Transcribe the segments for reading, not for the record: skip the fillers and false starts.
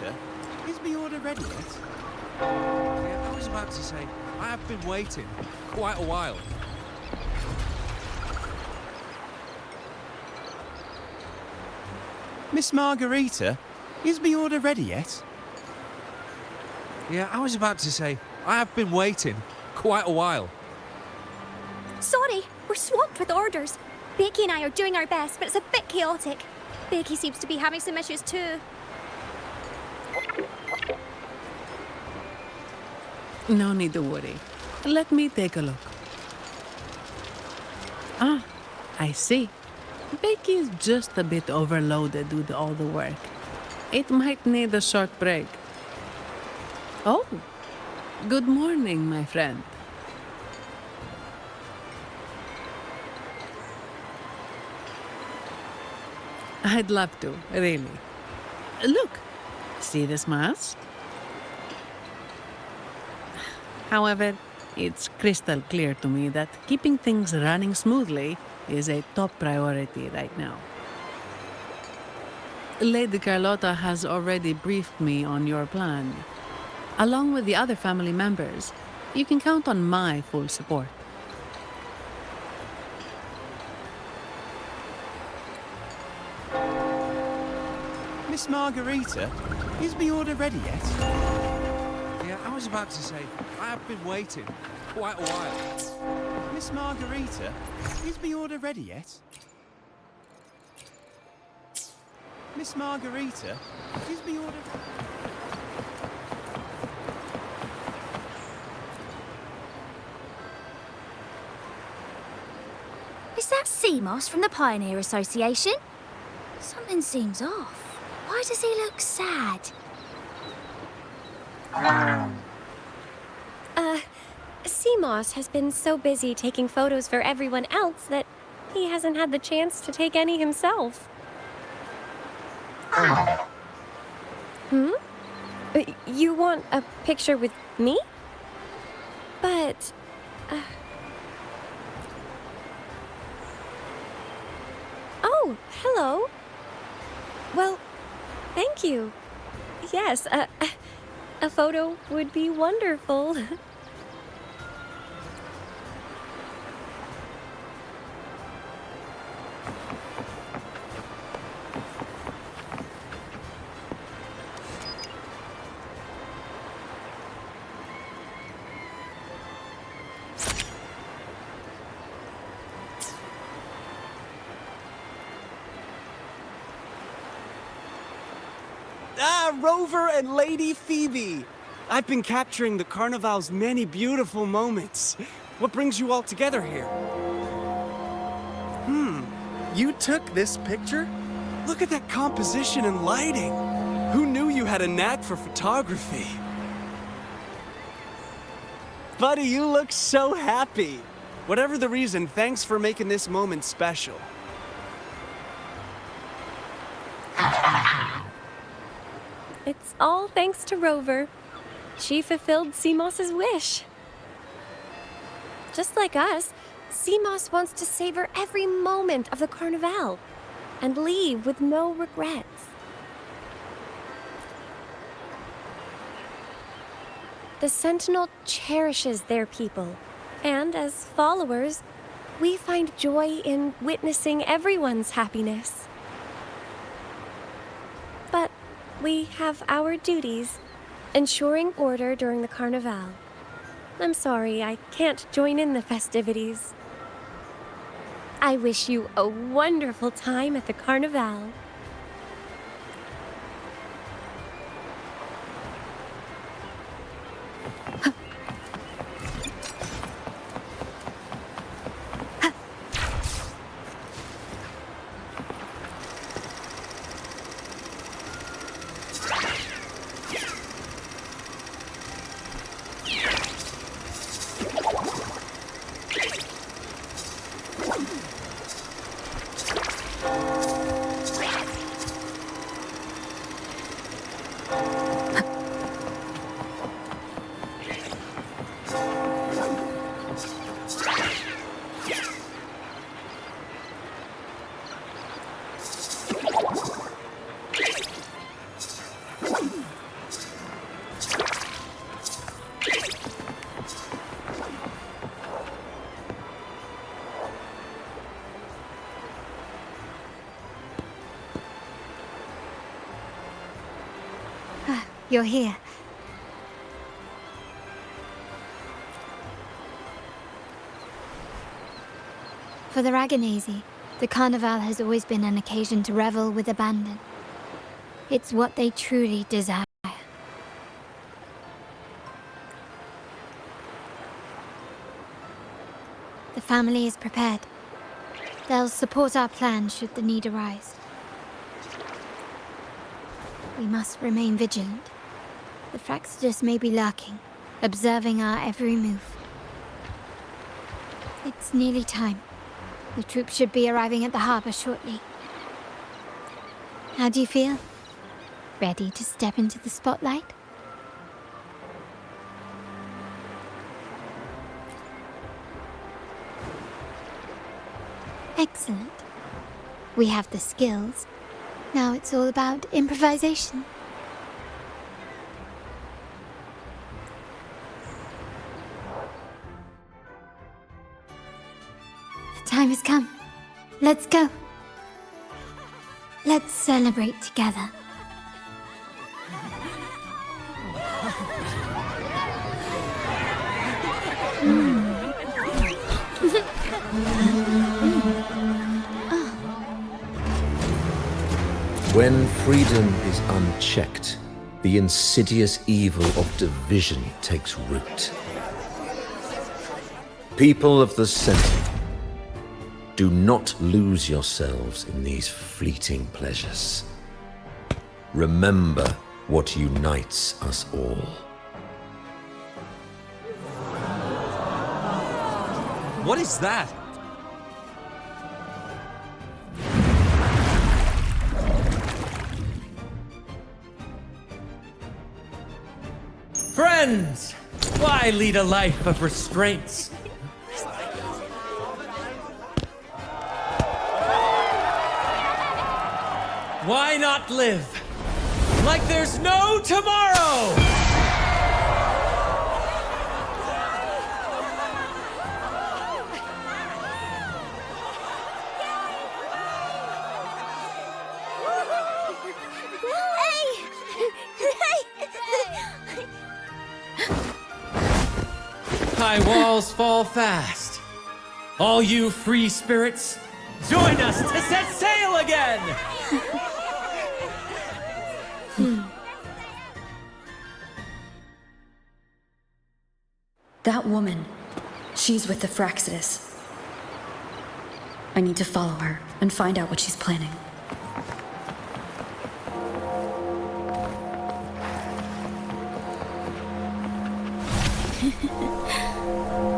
Margarita, is the order ready yet? Yeah, I was about to say, I have been waiting quite a while. Miss Margarita, is the order ready yet? Yeah, I was about to say, I have been waiting quite a while. Sorry, we're swamped with orders. Becky and I are doing our best, but it's a bit chaotic. Becky seems to be having some issues too. No need to worry. Let me take a look. Ah, I see. Becky is just a bit overloaded with all the work. It might need a short break. Oh, good morning, my friend. I'd love to, really. Look, see this mask? However, it's crystal clear to me that keeping things running smoothly is a top priority right now. Lady Carlotta has already briefed me on your plan. Along with the other family members, you can count on my full support. Miss Margarita, is the order ready yet? Yeah, I was about to say, I have been waiting quite a while. Miss Margarita, is the order ready yet? Miss Margarita, is the order... Is that Seamoss from the Pioneer Association? Something seems off. Why does he look sad? Seamoss has been so busy taking photos for everyone else that he hasn't had the chance to take any himself. You want a picture with me? But... Oh, hello. Well, thank you. Yes, a photo would be wonderful. Ah, Rover and Lady Phoebe! I've been capturing the Carnival's many beautiful moments. What brings you all together here? You took this picture? Look at that composition and lighting. Who knew you had a knack for photography? Buddy, you look so happy. Whatever the reason, thanks for making this moment special. It's all thanks to Rover. She fulfilled Seamoss's wish. Just like us, Seamoss wants to savor every moment of the Carnival and leave with no regrets. The Sentinel cherishes their people, and as followers, we find joy in witnessing everyone's happiness. But we have our duties, ensuring order during the Carnival. I'm sorry, I can't join in the festivities. I wish you a wonderful time at the Carnival. you're here. For the Ragganese, the Carnival has always been an occasion to revel with abandon. It's what they truly desire. The family is prepared. They'll support our plan should the need arise. We must remain vigilant. The Fraxidus may be lurking, observing our every move. It's nearly time. The troops should be arriving at the harbor shortly. How do you feel? Ready to step into the spotlight? Excellent. We have the skills. Now it's all about improvisation. The time has come. Let's go. Let's celebrate together. When freedom is unchecked, the insidious evil of division takes root. People of the Center, do not lose yourselves in these fleeting pleasures. Remember what unites us all. What is that? Friends, why lead a life of restraints? Why not live like there's no tomorrow? High walls fall fast. All you free spirits, join us to set sail again! That woman, she's with the Fraxidus. I need to follow her and find out what she's planning.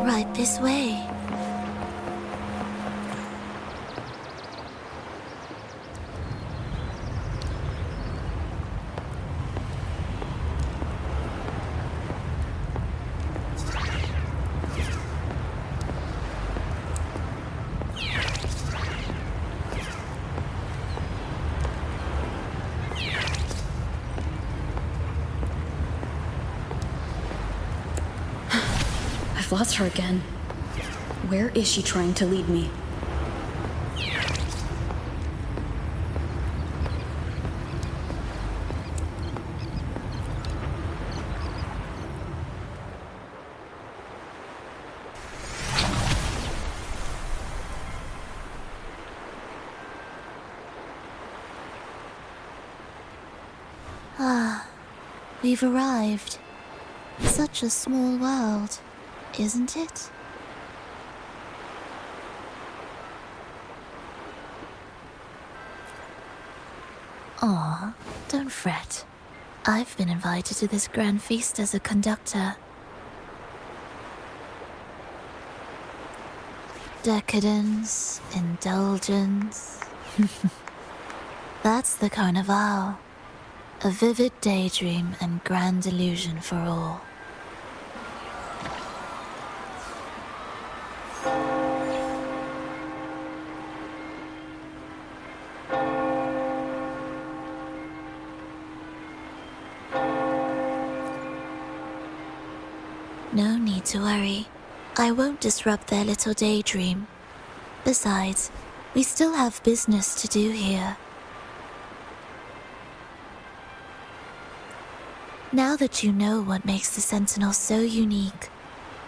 Right this way. I've lost her again. Where is she trying to lead me? We've arrived. Such a small world, isn't it? Aw, don't fret. I've been invited to this grand feast as a conductor. Decadence, indulgence. That's the Carnival. A vivid daydream and grand illusion for all. No need to worry. I won't disrupt their little daydream. Besides, we still have business to do here. Now that you know what makes the Sentinel so unique,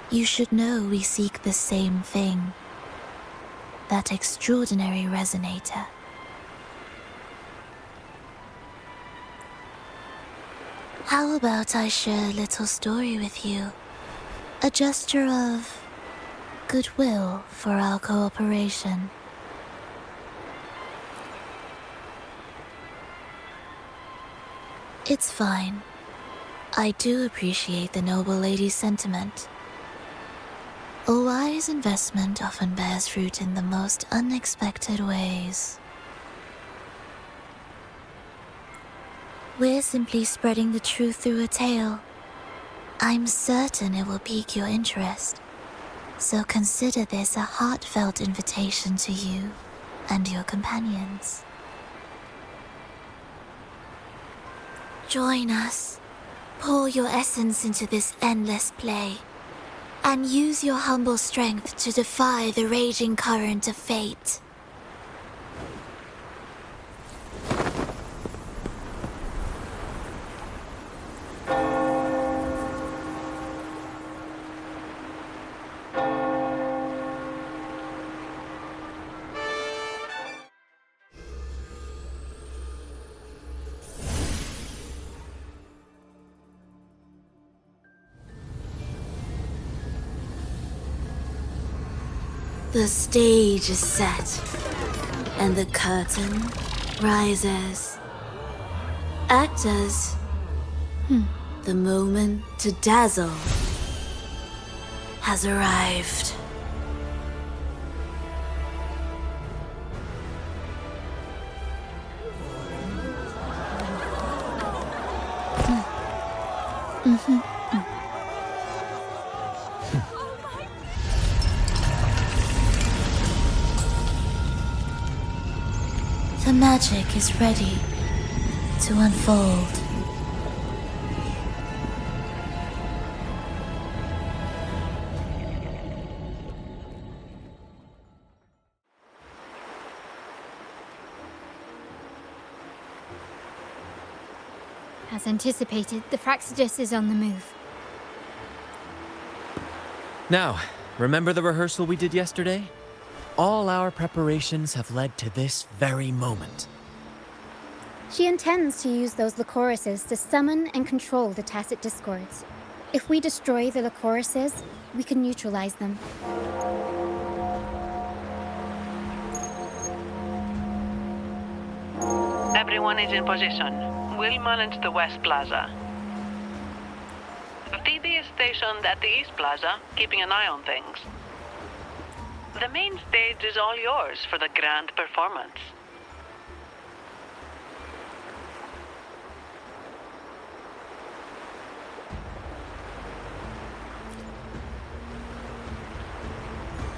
you should know we seek the same thing. That extraordinary resonator. How about I share a little story with you? A gesture of goodwill for our cooperation. It's fine. I do appreciate the noble lady's sentiment. A wise investment often bears fruit in the most unexpected ways. We're simply spreading the truth through a tale. I'm certain it will pique your interest, so consider this a heartfelt invitation to you and your companions. Join us. Pour your essence into this endless play, and use your humble strength to defy the raging current of fate. The stage is set, and the curtain rises. Actors, the moment to dazzle has arrived. The magic is ready to unfold. As anticipated, the Fraxidus is on the move. Now, remember the rehearsal we did yesterday? All our preparations have led to this very moment. She intends to use those Lycorises to summon and control the Tacit Discords. If we destroy the Lycorises, we can neutralize them. Everyone is in position. We'll manage the West Plaza. Phoebe is stationed at the East Plaza, keeping an eye on things. The main stage is all yours for the grand performance.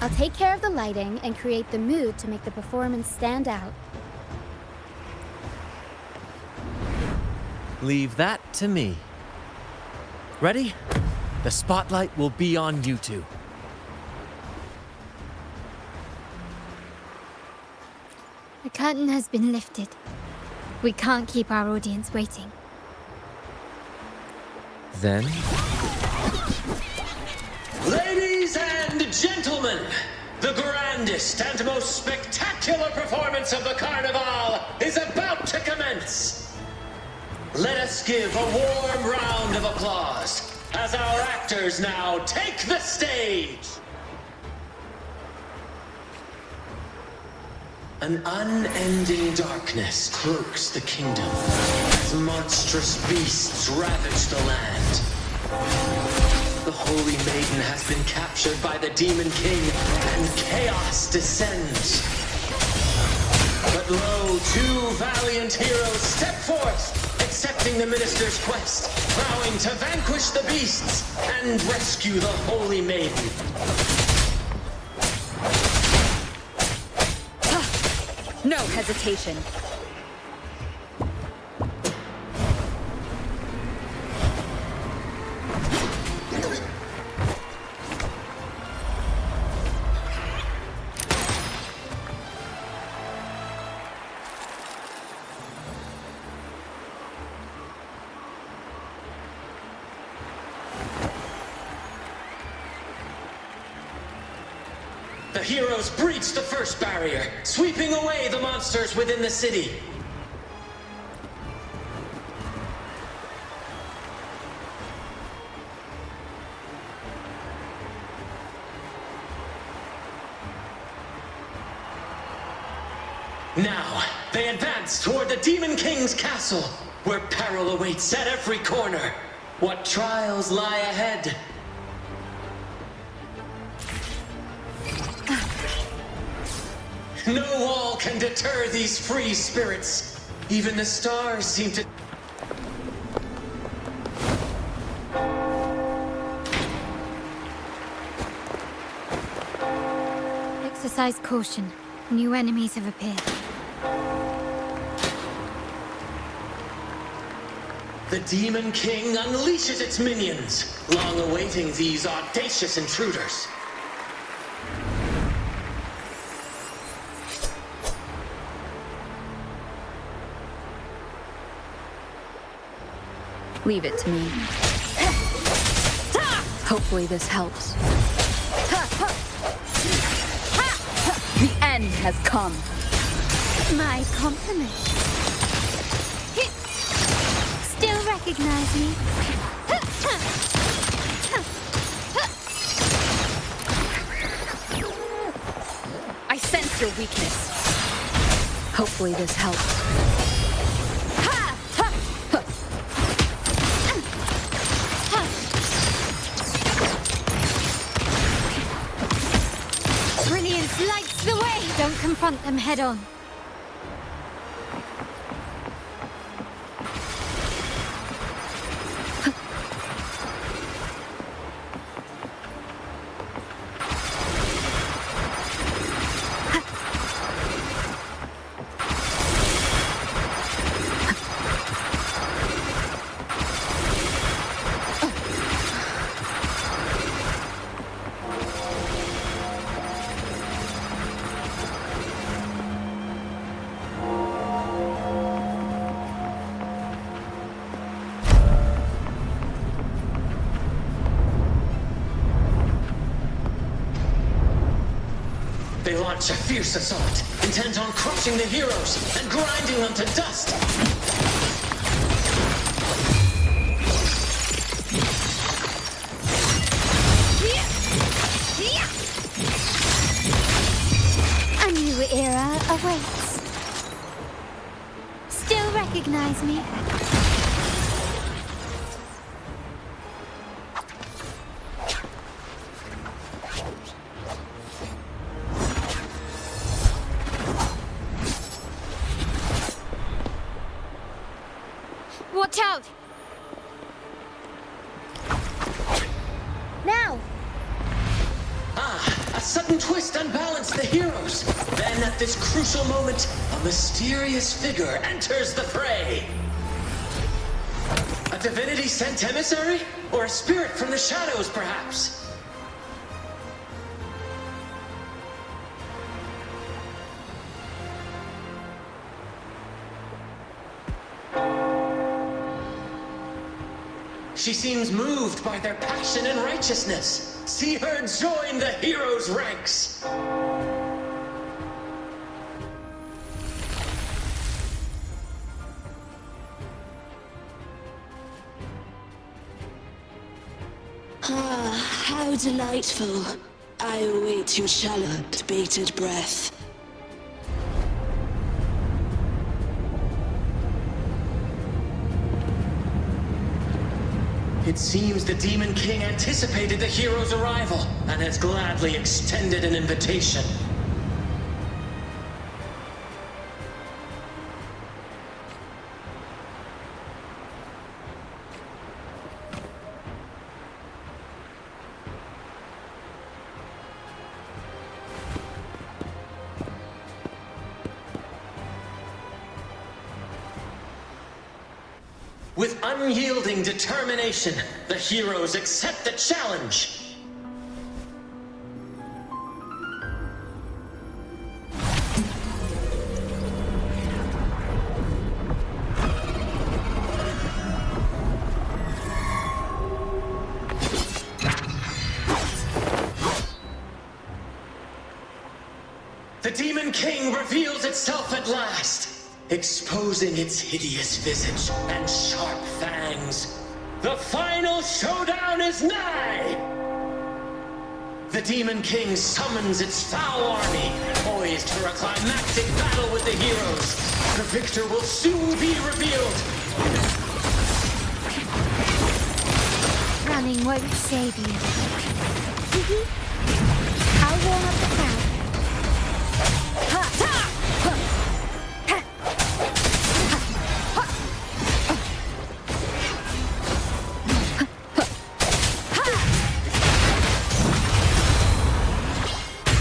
I'll take care of the lighting and create the mood to make the performance stand out. Leave that to me. Ready? The spotlight will be on you two. The curtain has been lifted. We can't keep our audience waiting. Then? Ladies and gentlemen, the grandest and most spectacular performance of the Carnival is about to commence. Let us give a warm round of applause as our actors now take the stage. An unending darkness cloaks the kingdom as monstrous beasts ravage the land. The Holy Maiden has been captured by the Demon King, and chaos descends. But lo, two valiant heroes step forth, accepting the Minister's quest, vowing to vanquish the beasts and rescue the Holy Maiden. No hesitation. heroes breached the first barrier, sweeping away the monsters within the city. Now, they advance toward the Demon King's castle, where peril awaits at every corner. What trials lie ahead? No wall can deter these free spirits. Even the stars seem to... Exercise caution. New enemies have appeared. The Demon King unleashes its minions, long awaiting these audacious intruders. Leave it to me. Hopefully this helps. The end has come. My compliments. Still recognize me? I sense your weakness. Hopefully this helps. Brilliance lights the way! Don't confront them head on. They launch a fierce assault, intent on crushing the heroes and grinding them to dust. A new era awaits. Still recognize me? Watch out! Now! A sudden twist unbalanced the heroes. Then at this crucial moment, a mysterious figure enters the fray. A divinity sent emissary? Or a spirit from the shadows, perhaps? She seems moved by their passion and righteousness. See her join the heroes' ranks. Ah, how delightful. I await your shallow, bated breath. It seems the Demon King anticipated the hero's arrival and has gladly extended an invitation. With unyielding determination, the heroes accept the challenge. Demon King reveals itself at last, exposing its hideous visage and sharp fangs. The final showdown is nigh! The Demon King summons its foul army, poised for a climactic battle with the heroes. The victor will soon be revealed. Running won't save you. I'll warm up the crowd.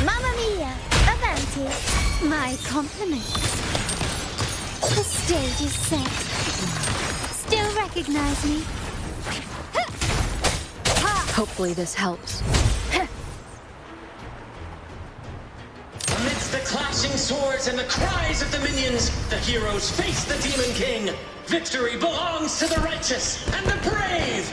Mamma mia! Avanti! My compliments. The stage is set. Still recognize me? Hopefully this helps. Amidst the clashing swords and the cries of the minions, the heroes face the Demon King. Victory belongs to the righteous and the brave!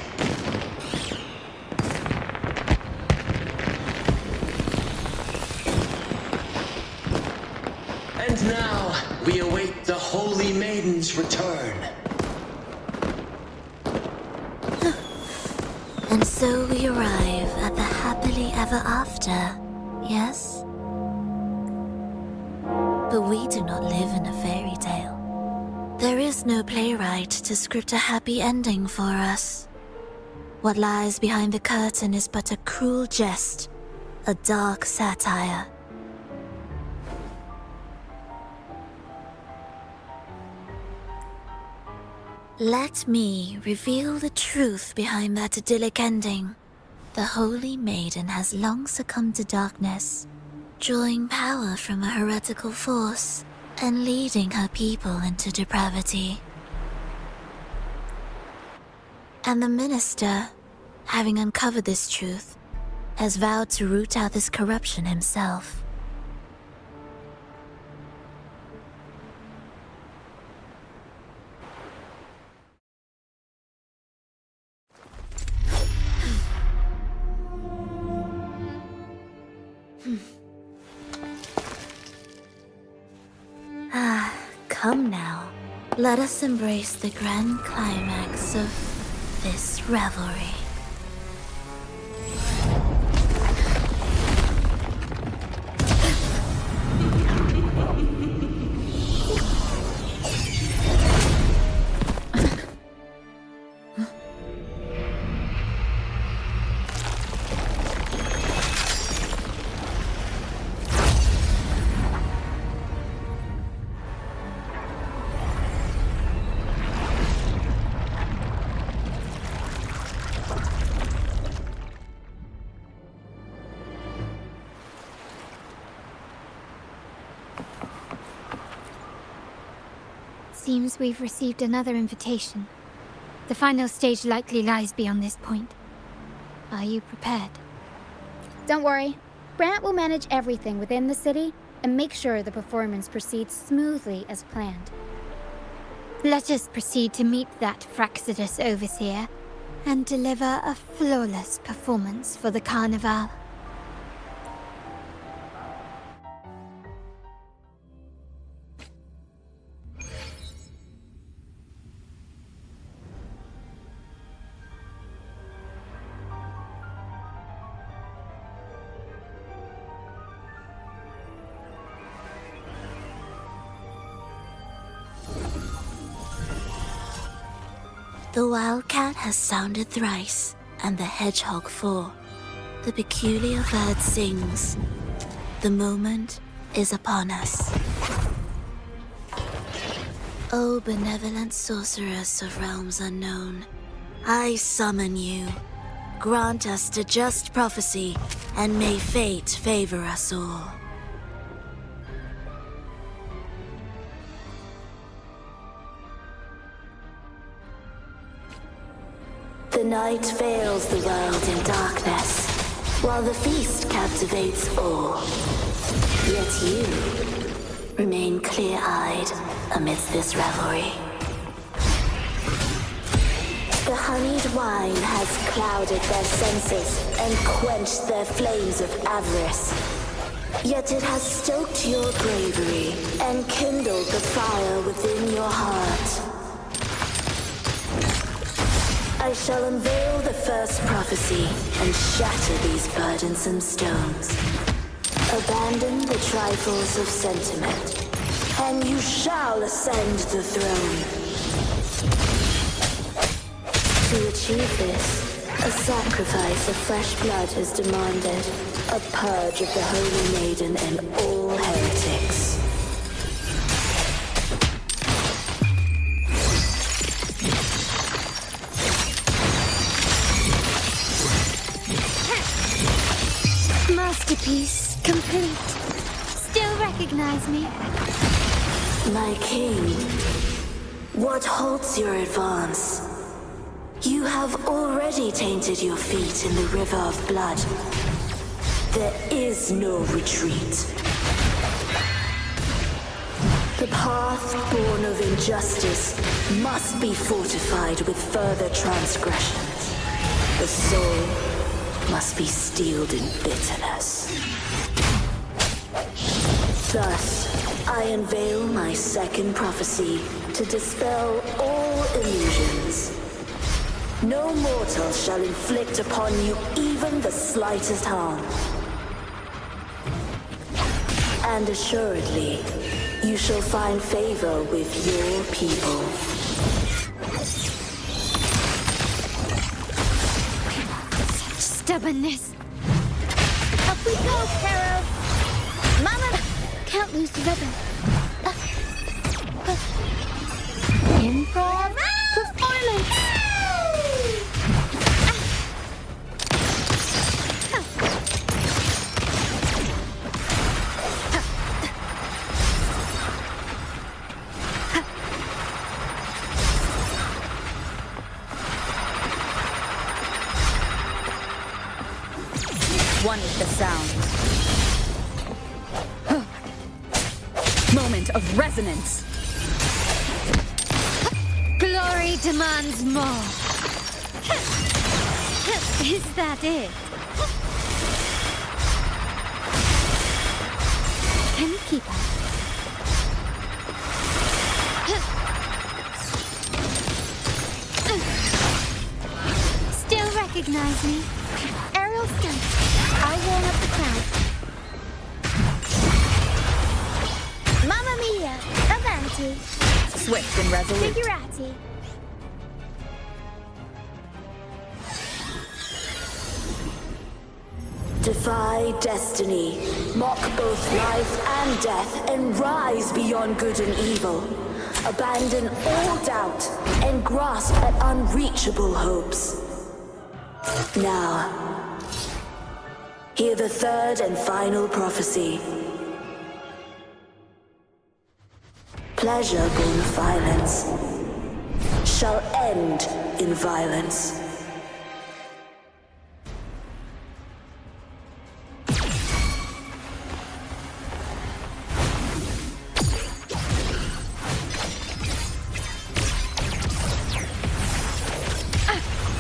And now, we await the Holy Maiden's return. And so we arrive at the happily ever after, yes? But we do not live in a fairy tale. There is no playwright to script a happy ending for us. What lies behind the curtain is but a cruel jest, a dark satire. Let me reveal the truth behind that idyllic ending. The Holy Maiden has long succumbed to darkness, drawing power from a heretical force and leading her people into depravity. And the minister, having uncovered this truth, has vowed to root out this corruption himself. Come now, let us embrace the grand climax of this revelry. Seems we've received another invitation. The final stage likely lies beyond this point. Are you prepared? Don't worry. Brant will manage everything within the city and make sure the performance proceeds smoothly as planned. Let us proceed to meet that Fraxidus overseer and deliver a flawless performance for the Carnival. The wildcat has sounded thrice, and the hedgehog four. The peculiar bird sings. The moment is upon us. O benevolent sorceress of realms unknown, I summon you. Grant us a just prophecy, and may fate favor us all. The night veils the world in darkness, while the feast captivates all. Yet you remain clear-eyed amidst this revelry. The honeyed wine has clouded their senses and quenched their flames of avarice. Yet it has stoked your bravery and kindled the fire within your heart. I shall unveil the first prophecy and shatter these burdensome stones. Abandon the trifles of sentiment, and you shall ascend the throne. To achieve this, a sacrifice of fresh blood is demanded, a purge of the Holy Maiden and all heretics. Masterpiece complete. Still recognize me? My king, what halts your advance? You have already tainted your feet in the river of blood. There is no retreat. The path born of injustice must be fortified with further transgressions. The soul must be steeled in bitterness. Thus, I unveil my second prophecy to dispel all illusions. No mortal shall inflict upon you even the slightest harm. And assuredly, you shall find favor with your people. Stubbornness. Up we go, Carol. Mama, can't lose the rhythm. Improv performance. One with the sound. Moment of resonance. Glory demands more. Is that it? Can you keep up? Still recognize me? Aerial stunt. I'll warm up the crowd. Mamma mia! Avanti! Swift and resolute. Figurati. Defy destiny, mock both life and death, and rise beyond good and evil. Abandon all doubt and grasp at unreachable hopes. Now, hear the third and final prophecy. Pleasure born of violence shall end in violence.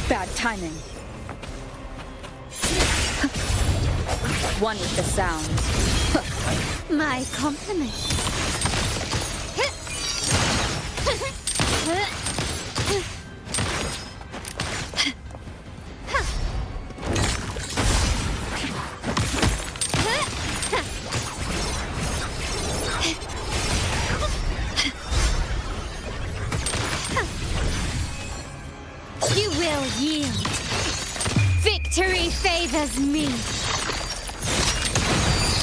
Bad timing. One with the sound. My compliments. You will yield. Victory favors me.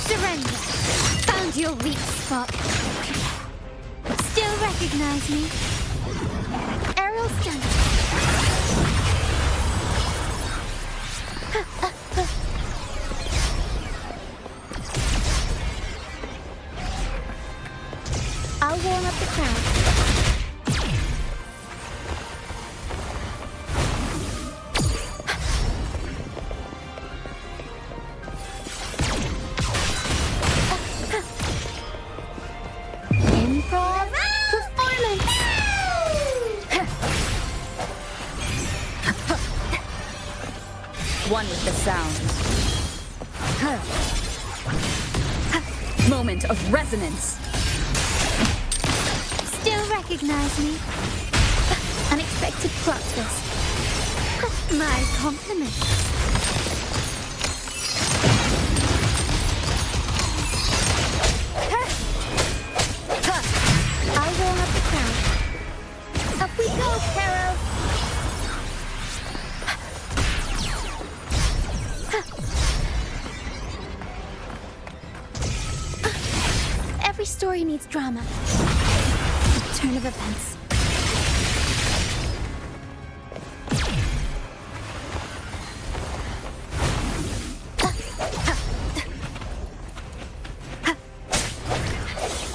Surrender. Found your weak spot. Still recognize me? Aerial stunt. I'll warm up the crowd. Improv performance. One with the sound. Moment of resonance. Still recognize me? Unexpected plot twist. My compliments. I will have the crown. Up we go, Carol. Every story needs drama. A turn of events.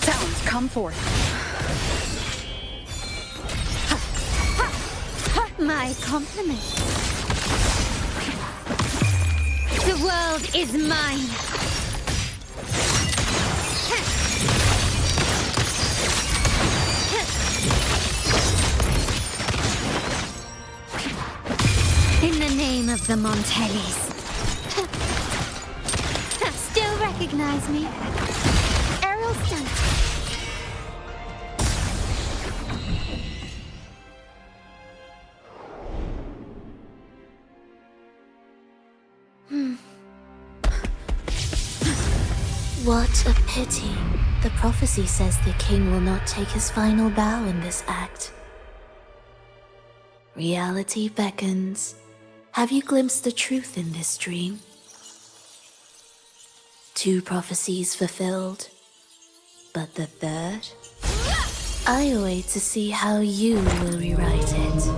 Sounds come forth. My compliments. The world is mine. In the name of the Montellis. Still recognize me? Aerial stunt. What a pity. The prophecy says the king will not take his final bow in this act. Reality beckons. Have you glimpsed the truth in this dream? 2 prophecies fulfilled, but the third? I await to see how you will rewrite it.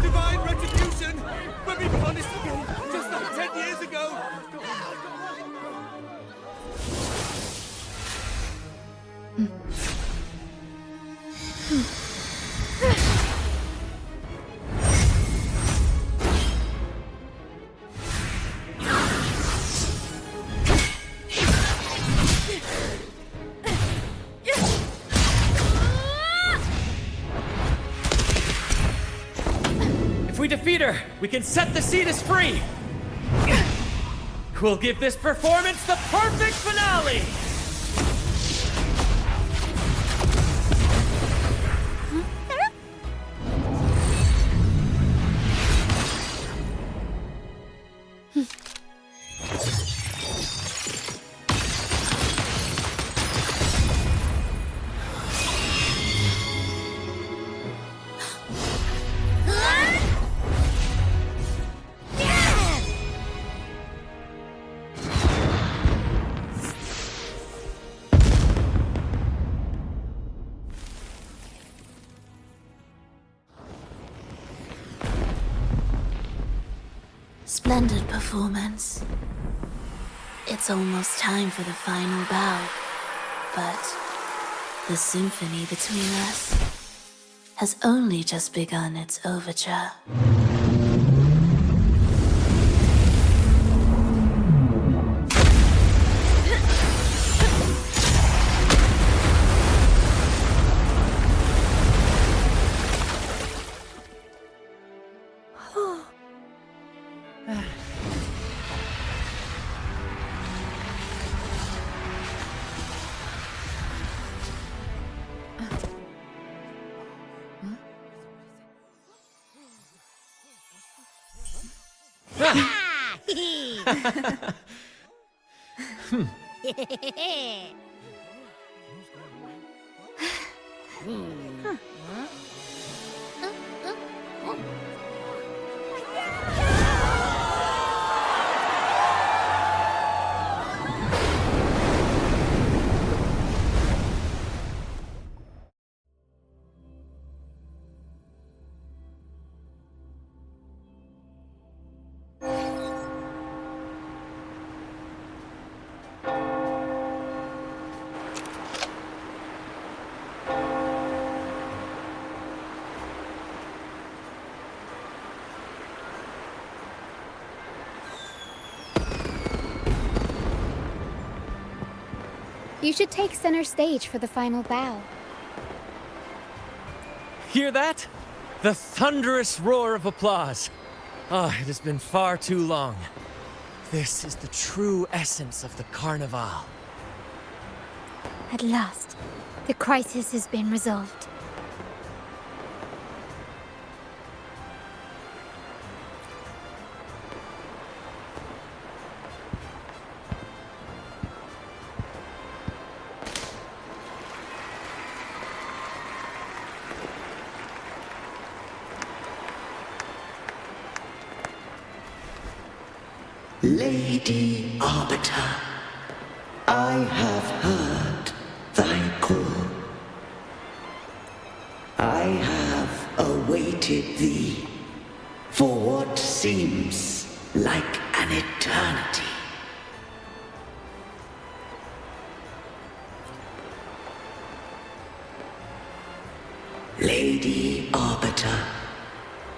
Divine retribution! We're being punished again, just like 10 years ago! If we defeat her, we can set the Cetus free! We'll give this performance the perfect finale! Splendid performance. It's almost time for the final bow, but the symphony between us has only just begun its overture. You should take center stage for the final bow. Hear that? The thunderous roar of applause. Ah, it has been far too long. This is the true essence of the Carnival. At last, the crisis has been resolved. Lady Arbiter, I have heard thy call. I have awaited thee for what seems like an eternity. Lady Arbiter,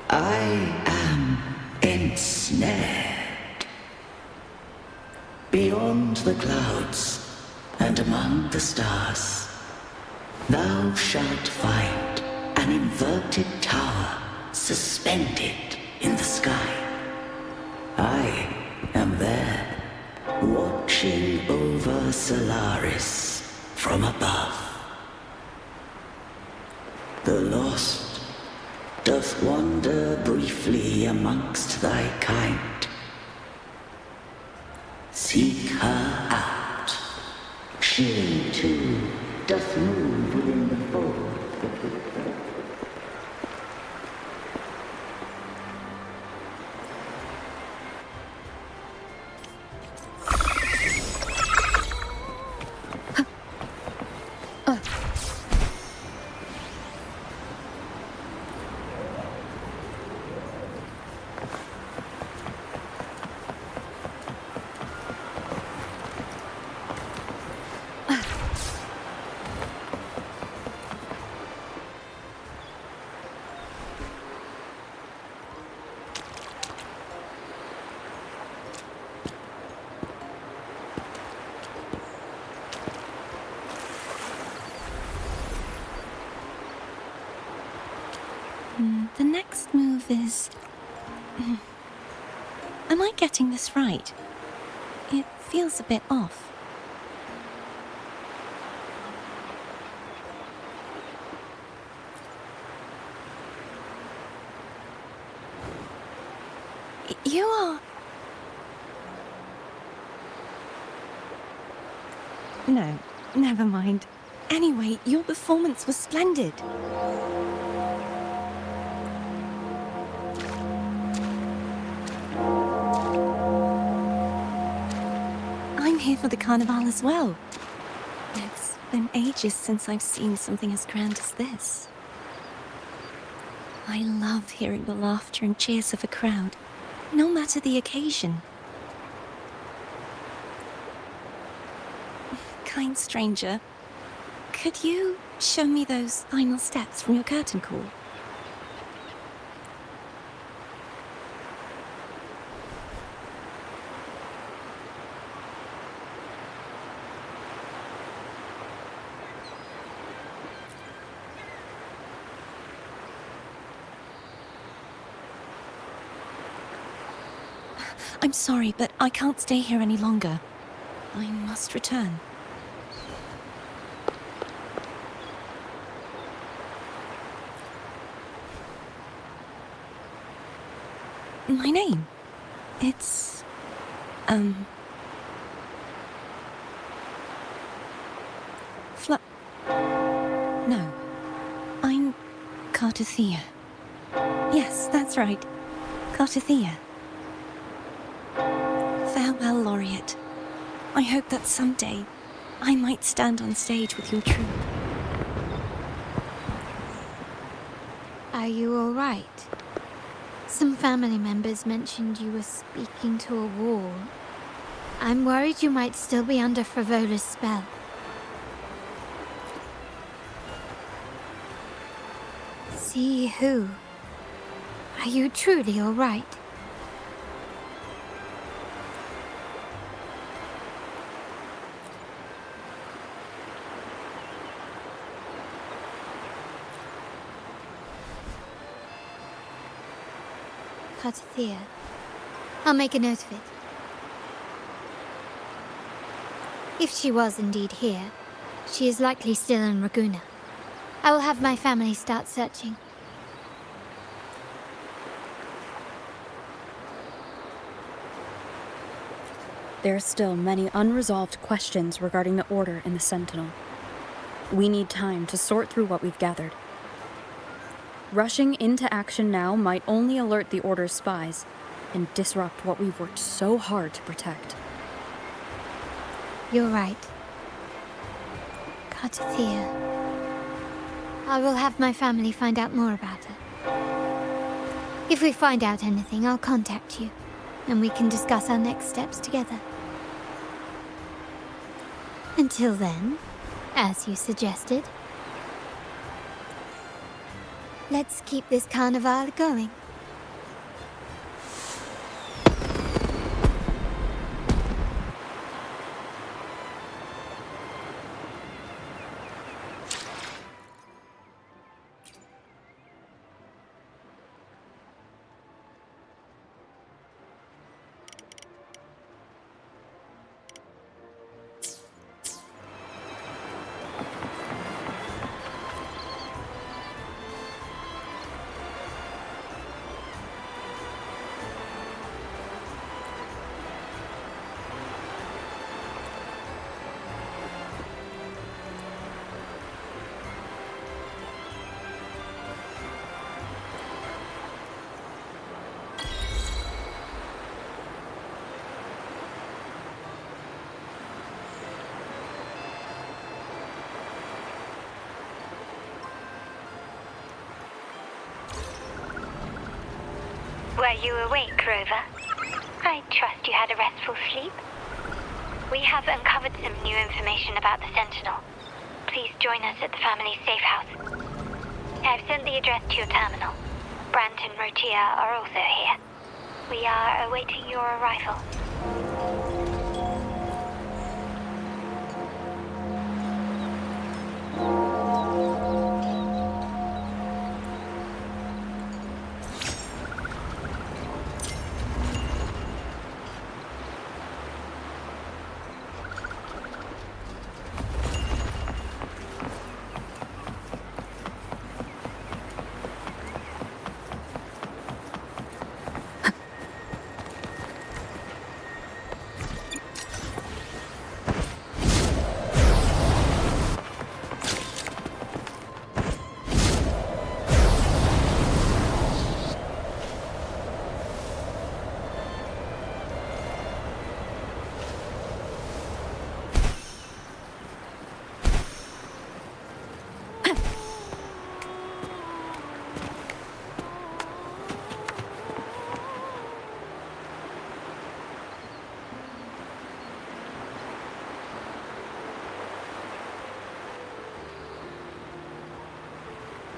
I am ensnared. Beyond the clouds and among the stars, thou shalt find an inverted tower suspended in the sky. I am there, watching over Solaris from above. The lost doth wander briefly amongst thy kind. Seek her out. She, too, doth move within the fold. The next move is... Am I getting this right? It feels a bit off. You are... No, never mind. Anyway, your performance was splendid. I'm here for the Carnival as well. It's been ages since I've seen something as grand as this. I love hearing the laughter and cheers of a crowd, no matter the occasion. Kind stranger, could you show me those final steps from your curtain call? I'm sorry, but I can't stay here any longer. I must return. My name? It's... No. I'm Cartothea. Yes, that's right. Cartothea. Farewell, Laureate. I hope that someday I might stand on stage with your troupe. Are you all right? Some family members mentioned you were speaking to a wall. I'm worried you might still be under Frivola's spell. See who? Are you truly all right? Cartathea. I'll make a note of it. If she was indeed here, she is likely still in Raguna. I will have my family start searching. There are still many unresolved questions regarding the Order and the Sentinel. We need time to sort through what we've gathered. Rushing into action now might only alert the Order's spies and disrupt what we've worked so hard to protect. You're right. Cartathea. I will have my family find out more about her. If we find out anything, I'll contact you, and we can discuss our next steps together. Until then, as you suggested, let's keep this carnival going. Were you awake, Rover? I trust you had a restful sleep. We have uncovered some new information about the Sentinel. Please join us at the family's safe house. I've sent the address to your terminal. Brant and Rotia are also here. We are awaiting your arrival.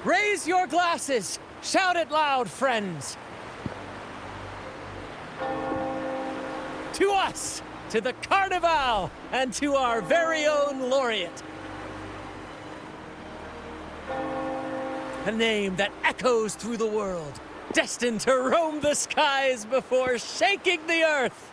Raise your glasses! Shout it loud, friends! To us! To the Carnival! And to our very own laureate! A name that echoes through the world, destined to roam the skies before shaking the earth!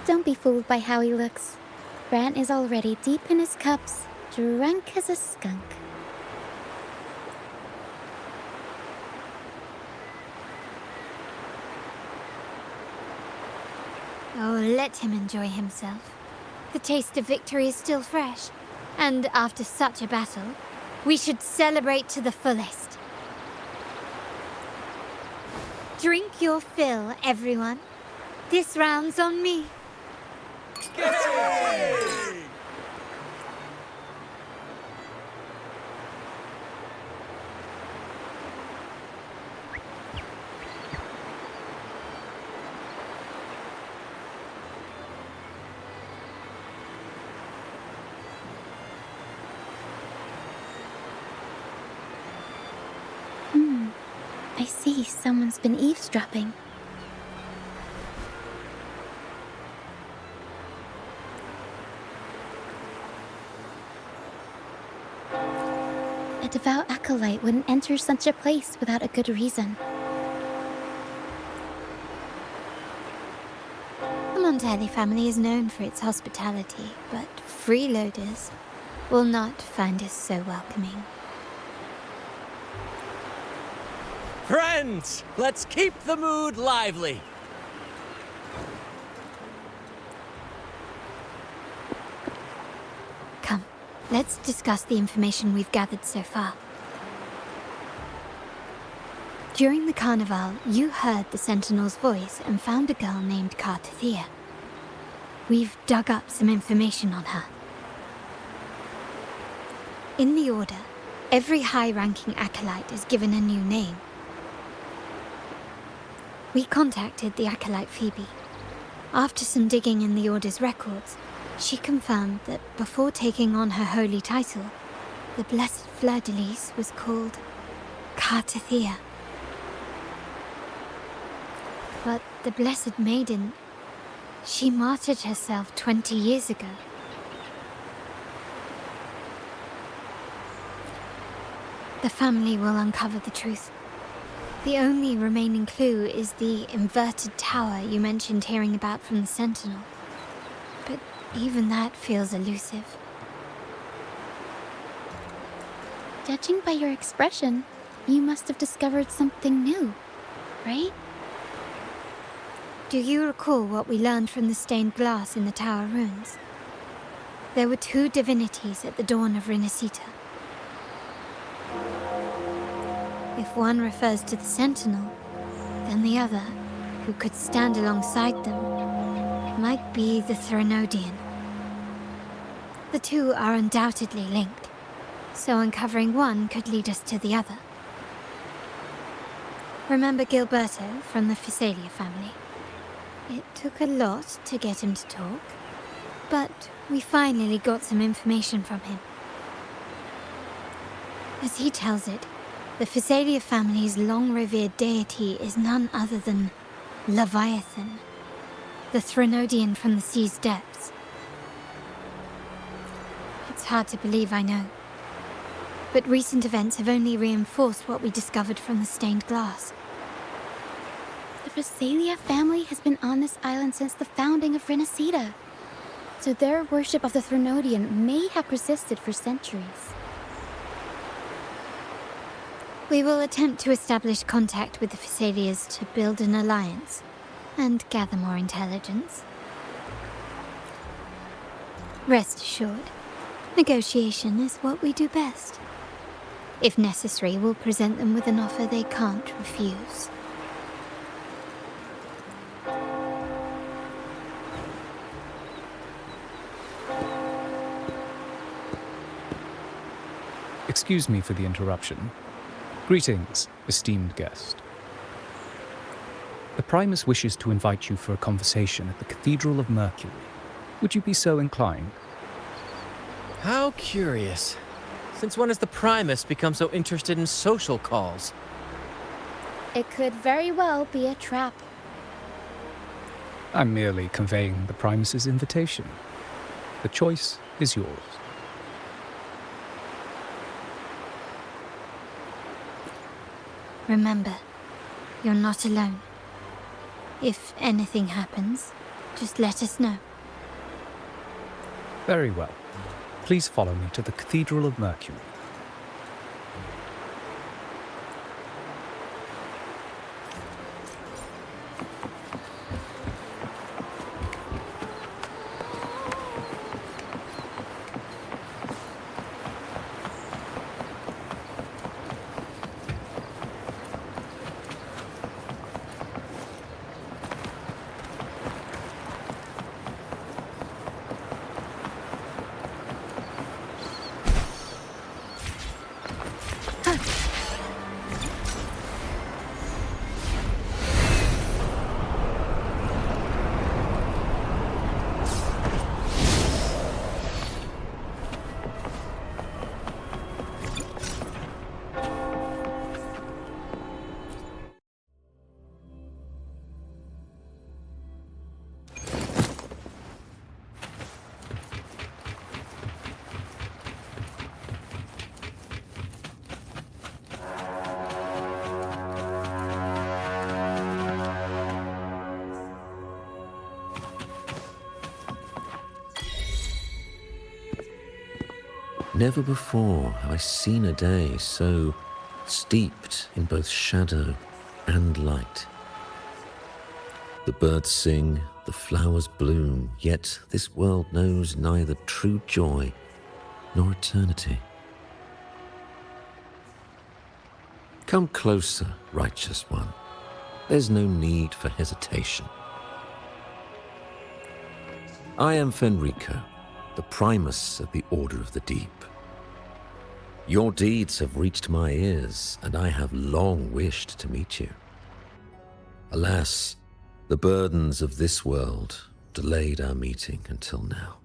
Don't be fooled by how he looks. Brant is already deep in his cups, drunk as a skunk. Oh, let him enjoy himself. The taste of victory is still fresh, and after such a battle, we should celebrate to the fullest. Drink your fill, everyone. This round's on me. I see someone's been eavesdropping. A devout acolyte wouldn't enter such a place without a good reason. The Montelli family is known for its hospitality, but freeloaders will not find us so welcoming. Friends, let's keep the mood lively. Come, let's discuss the information we've gathered so far. During the carnival, you heard the Sentinel's voice and found a girl named Cartathea. We've dug up some information on her. In the Order, every high-ranking acolyte is given a new name. We contacted the acolyte Phoebe. After some digging in the Order's records, she confirmed that before taking on her holy title, the Blessed Fleur-de-Lis was called Cartathea. But the Blessed Maiden, she martyred herself 20 years ago. The family will uncover the truth. The only remaining clue is the inverted tower you mentioned hearing about from the Sentinel. But even that feels elusive. Judging by your expression, you must have discovered something new, right? Do you recall what we learned from the stained glass in the tower ruins? There were two divinities at the dawn of Renacita. If one refers to the Sentinel, then the other, who could stand alongside them, might be the Threnodian. The two are undoubtedly linked, so uncovering one could lead us to the other. Remember Gilberto from the Phasalia family? It took a lot to get him to talk, but we finally got some information from him. As he tells it, the Phasalia family's long-revered deity is none other than Leviathan, the Threnodian from the sea's depths. It's hard to believe, I know, but recent events have only reinforced what we discovered from the stained glass. The Phasalia family has been on this island since the founding of Renacita, so their worship of the Threnodian may have persisted for centuries. We will attempt to establish contact with the Phasalias to build an alliance and gather more intelligence. Rest assured, negotiation is what we do best. If necessary, we'll present them with an offer they can't refuse. Excuse me for the interruption. Greetings, esteemed guest. The Primus wishes to invite you for a conversation at the Cathedral of Mercury. Would you be so inclined? How curious. Since when has the Primus become so interested in social calls? It could very well be a trap. I'm merely conveying the Primus's invitation. The choice is yours. Remember, you're not alone. If anything happens, just let us know. Very well. Please follow me to the Cathedral of Mercury. Never before have I seen a day so steeped in both shadow and light. The birds sing, the flowers bloom, yet this world knows neither true joy nor eternity. Come closer, righteous one. There's no need for hesitation. I am Fenrico, the Primus of the Order of the Deep. Your deeds have reached my ears, and I have long wished to meet you. Alas, the burdens of this world delayed our meeting until now.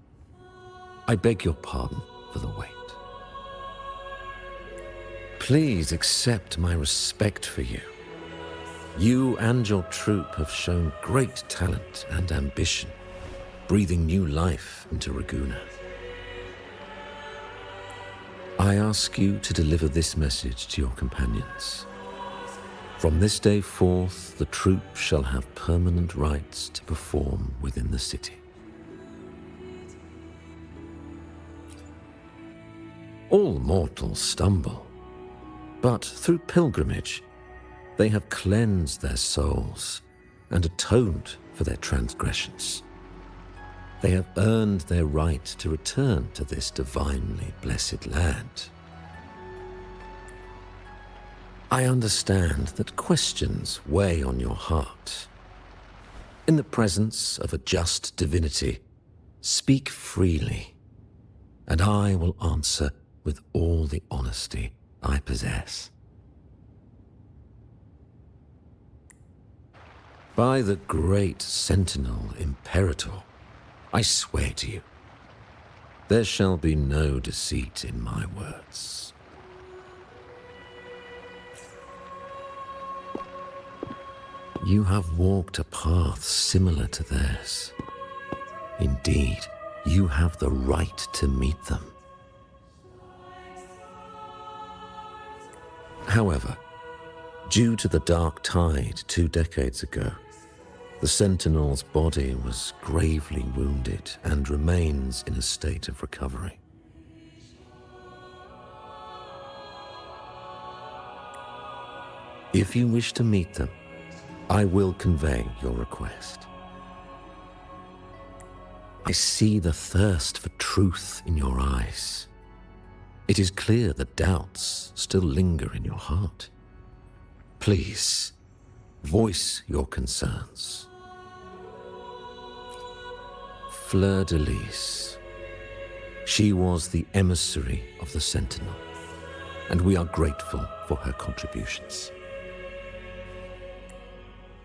I beg your pardon for the wait. Please accept my respect for you. You and your troop have shown great talent and ambition, breathing new life into Raguna. I ask you to deliver this message to your companions. From this day forth, the troop shall have permanent rights to perform within the city. All mortals stumble, but through pilgrimage, they have cleansed their souls and atoned for their transgressions. They have earned their right to return to this divinely blessed land. I understand that questions weigh on your heart. In the presence of a just divinity, speak freely, and I will answer with all the honesty I possess. By the great Sentinel Imperator, I swear to you, there shall be no deceit in my words. You have walked a path similar to theirs. Indeed, you have the right to meet them. However, due to the dark tide 2 decades ago, the Sentinel's body was gravely wounded and remains in a state of recovery. If you wish to meet them, I will convey your request. I see the thirst for truth in your eyes. It is clear that doubts still linger in your heart. Please, voice your concerns. Fleur-de-Lis. She was the emissary of the Sentinel, and we are grateful for her contributions.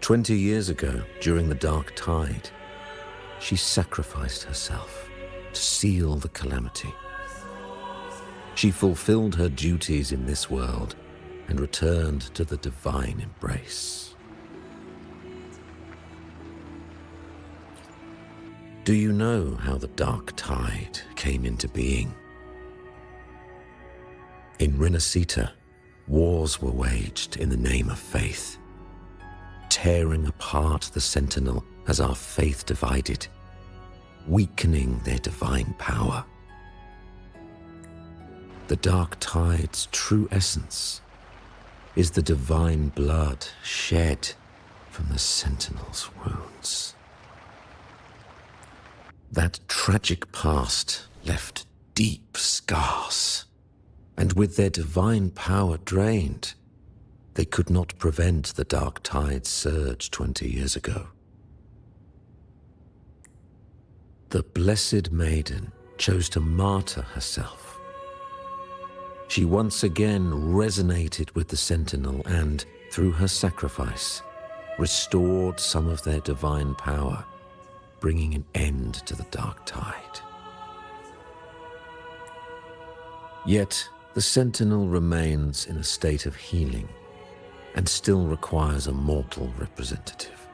20 years ago, during the Dark Tide, she sacrificed herself to seal the calamity. She fulfilled her duties in this world and returned to the divine embrace. Do you know how the Dark Tide came into being? In Renacita, wars were waged in the name of faith, tearing apart the Sentinel as our faith divided, weakening their divine power. The Dark Tide's true essence is the divine blood shed from the Sentinel's wounds. That tragic past left deep scars, and with their divine power drained, they could not prevent the Dark Tide's surge 20 years ago. The Blessed Maiden chose to martyr herself. She once again resonated with the Sentinel and, through her sacrifice, restored some of their divine power, bringing an end to the Dark Tide. Yet, the Sentinel remains in a state of healing and still requires a mortal representative.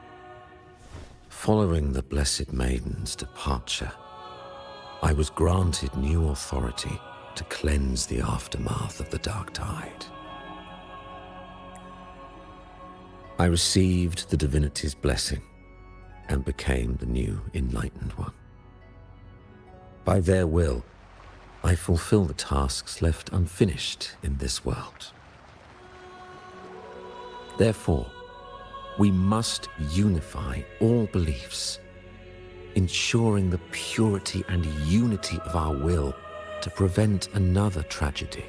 Following the Blessed Maiden's departure, I was granted new authority to cleanse the aftermath of the Dark Tide. I received the divinity's blessing and became the new Enlightened One. By their will, I fulfill the tasks left unfinished in this world. Therefore, we must unify all beliefs, ensuring the purity and unity of our will to prevent another tragedy.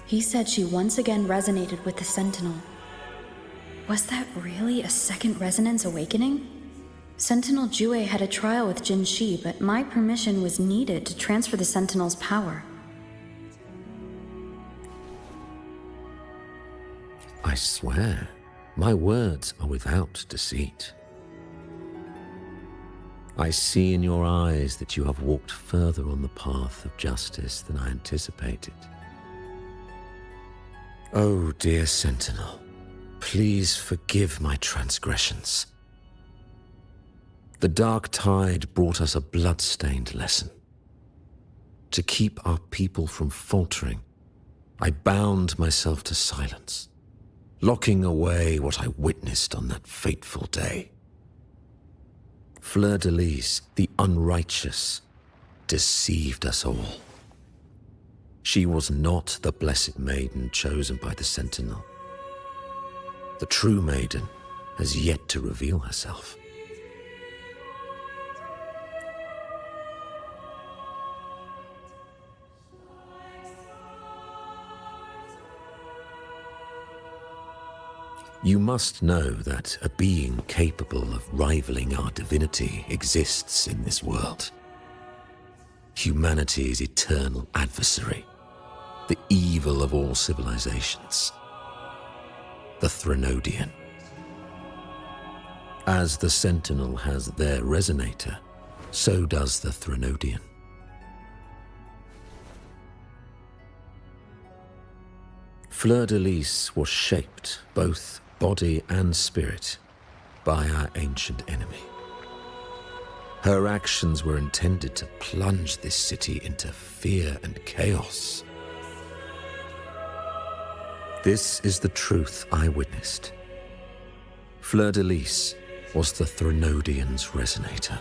He said she once again resonated with the Sentinel. Was that really a second resonance awakening? Sentinel Jue had a trial with Jin Shi, but my permission was needed to transfer the Sentinel's power. I swear, my words are without deceit. I see in your eyes that you have walked further on the path of justice than I anticipated. Oh, dear Sentinel, please forgive my transgressions. The dark tide brought us a blood-stained lesson. To keep our people from faltering, I bound myself to silence, locking away what I witnessed on that fateful day. Fleur-de-Lis, the unrighteous, deceived us all. She was not the blessed maiden chosen by the Sentinel. The true maiden has yet to reveal herself. You must know that a being capable of rivaling our divinity exists in this world. Humanity's eternal adversary, the evil of all civilizations, the Threnodian. As the Sentinel has their resonator, so does the Threnodian. Fleur-de-Lis was shaped, both body and spirit, by our ancient enemy. Her actions were intended to plunge this city into fear and chaos. This is the truth I witnessed. Fleur-de-Lis was the Threnodian's resonator.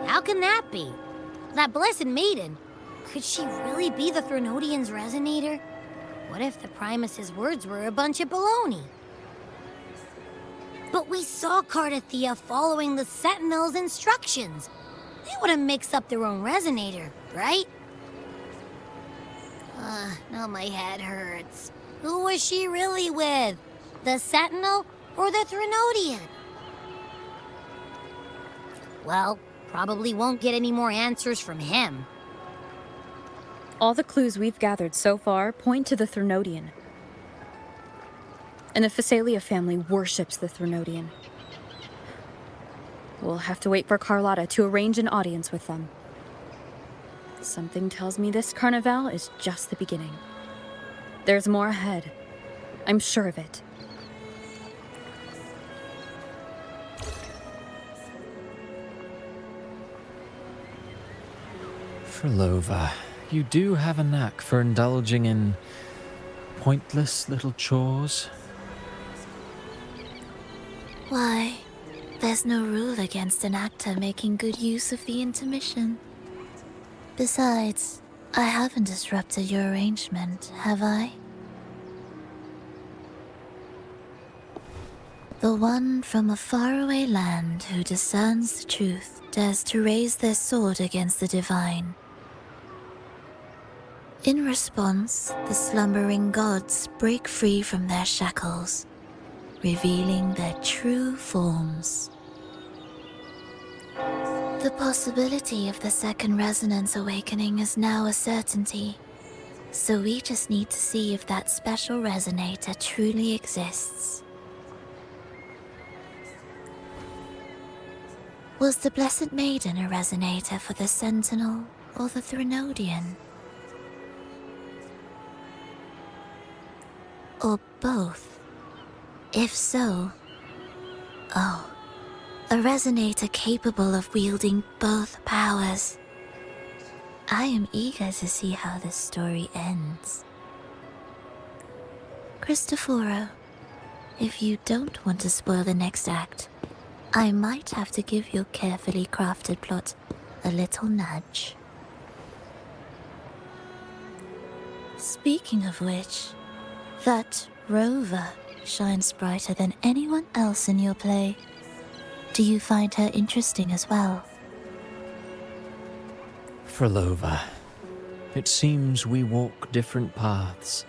How can that be? That blessed maiden, could she really be the Threnodian's resonator? What if the Primus's words were a bunch of baloney? But we saw Cardathea following the Sentinel's instructions. They wouldn't mix up their own resonator, right? Now my head hurts. Who was she really with? The Sentinel or the Threnodian? Well, probably won't get any more answers from him. All the clues we've gathered so far point to the Threnodian. And the Phasalia family worships the Threnodian. We'll have to wait for Carlotta to arrange an audience with them. Something tells me this Carnival is just the beginning. There's more ahead. I'm sure of it. Frolova, you do have a knack for indulging in pointless little chores. Why, there's no rule against an actor making good use of the intermission. Besides, I haven't disrupted your arrangement, have I? The one from a faraway land who discerns the truth dares to raise their sword against the divine. In response, the slumbering gods break free from their shackles, revealing their true forms. The possibility of the second resonance awakening is now a certainty, so we just need to see if that special resonator truly exists. Was the Blessed Maiden a resonator for the Sentinel or the Threnodian? Or both? If so... Oh, a resonator capable of wielding both powers. I am eager to see how this story ends. Cristoforo, if you don't want to spoil the next act, I might have to give your carefully crafted plot a little nudge. Speaking of which, that rover shines brighter than anyone else in your play. Do you find her interesting as well? Frolova, it seems we walk different paths.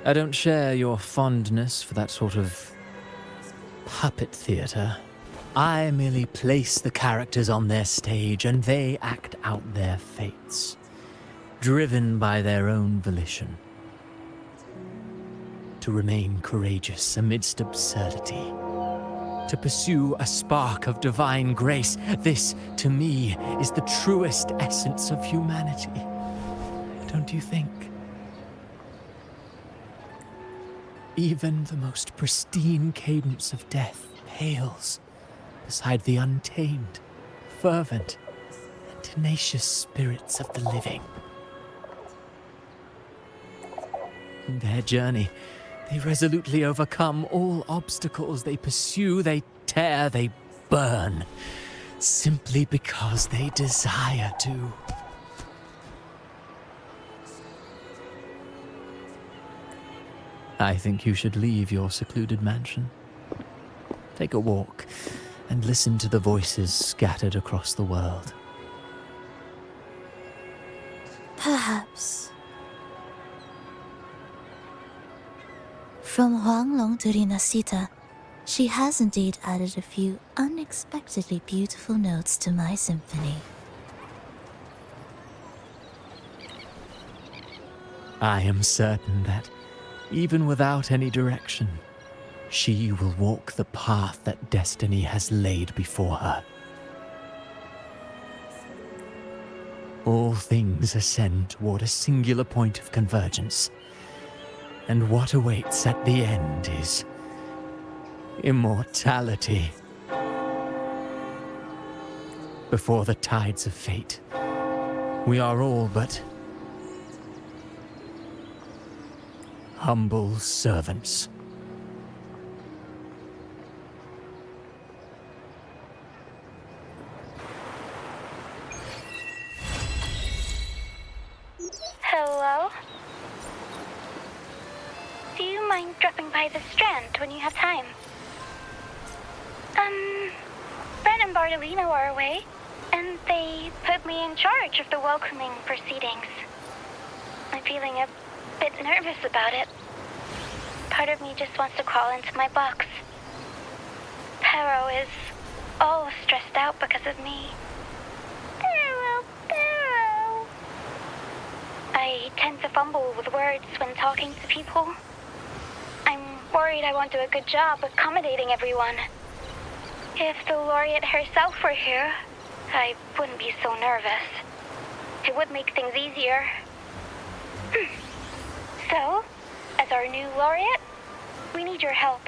I don't share your fondness for that sort of puppet theater. I merely place the characters on their stage and they act out their fates, driven by their own volition. To remain courageous amidst absurdity. To pursue a spark of divine grace. This, to me, is the truest essence of humanity. Don't you think? Even the most pristine cadence of death pales beside the untamed, fervent, and tenacious spirits of the living. In their journey, they resolutely overcome all obstacles. They pursue, they tear, they burn, simply because they desire to. I think you should leave your secluded mansion. Take a walk and listen to the voices scattered across the world. Perhaps. From Huanglong to Rinasita, she has indeed added a few unexpectedly beautiful notes to my symphony. I am certain that, even without any direction, she will walk the path that destiny has laid before her. All things ascend toward a singular point of convergence, and what awaits at the end is immortality. Before the tides of fate, we are all but humble servants. Hello? Do you mind dropping by the Strand when you have time? Brent and Bartolino are away, and they put me in charge of the welcoming proceedings. I'm feeling a bit nervous about it. Part of me just wants to crawl into my box. Pero is all stressed out because of me. Pero. I tend to fumble with words when talking to people. I'm worried I won't do a good job accommodating everyone. If the laureate herself were here, I wouldn't be so nervous. It would make things easier. So, as our new laureate, we need your help.